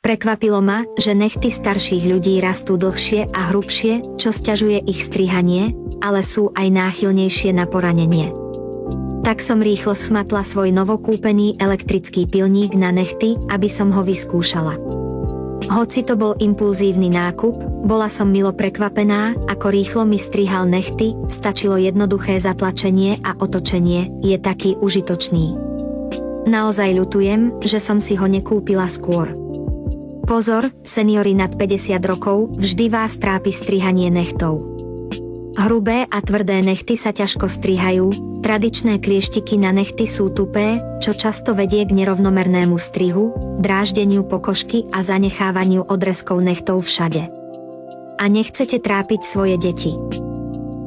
Prekvapilo ma, že nechty starších ľudí rastú dlhšie a hrubšie, čo sťažuje ich strihanie, ale sú aj náchylnejšie na poranenie. Tak som rýchlo schmatla svoj novokúpený elektrický pilník na nechty, aby som ho vyskúšala. Hoci to bol impulzívny nákup, bola som milo prekvapená, ako rýchlo mi strihal nechty, stačilo jednoduché zatlačenie a otočenie, je taký užitočný. Naozaj ľutujem, že som si ho nekúpila skôr. Pozor, seniori nad 50 rokov, vždy vás trápi strihanie nechtov. Hrubé a tvrdé nechty sa ťažko strihajú, tradičné klieštiky na nechty sú tupé, čo často vedie k nerovnomernému strihu, dráždeniu pokožky a zanechávaniu odrezkov nechtov všade. A nechcete trápiť svoje deti.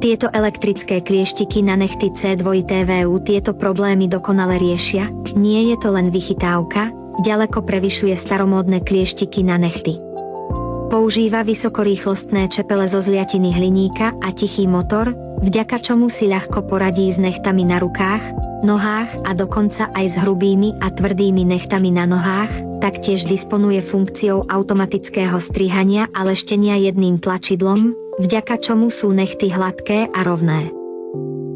Tieto elektrické klieštiky na nechty C2TVU tieto problémy dokonale riešia, nie je to len vychytávka, ďaleko prevyšuje staromódne klieštiky na nechty. Používa vysokorýchlostné čepele zo zliatiny hliníka a tichý motor, vďaka čomu si ľahko poradí s nechtami na rukách, nohách a dokonca aj s hrubými a tvrdými nechtami na nohách, taktiež disponuje funkciou automatického strihania a leštenia jedným tlačidlom, vďaka čomu sú nechty hladké a rovné.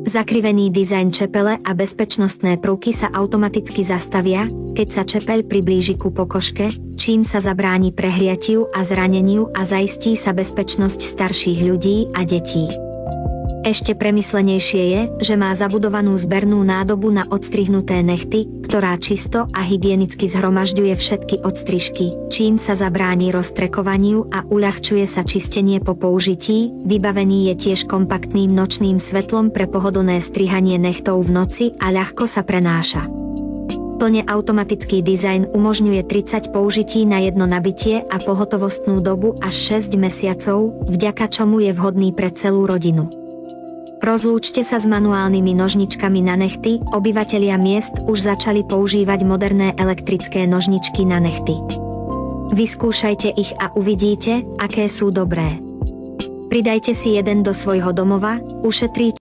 Zakrivený dizajn čepele a bezpečnostné prvky sa automaticky zastavia, keď sa čepeľ priblíži ku pokožke, čím sa zabráni prehriatiu a zraneniu a zaistí sa bezpečnosť starších ľudí a detí. Ešte premyslenejšie je, že má zabudovanú zbernú nádobu na odstrihnuté nechty, ktorá čisto a hygienicky zhromažďuje všetky odstrižky, čím sa zabráni roztrekovaniu a uľahčuje sa čistenie po použití. Vybavený je tiež kompaktným nočným svetlom pre pohodlné strihanie nechtov v noci a ľahko sa prenáša. Plne automatický dizajn umožňuje 30 použití na jedno nabitie a pohotovostnú dobu až 6 mesiacov, vďaka čomu je vhodný pre celú rodinu. Rozlúčte sa s manuálnymi nožničkami na nechty, obyvatelia miest už začali používať moderné elektrické nožničky na nechty. Vyskúšajte ich a uvidíte, aké sú dobré. Pridajte si jeden do svojho domova, ušetrí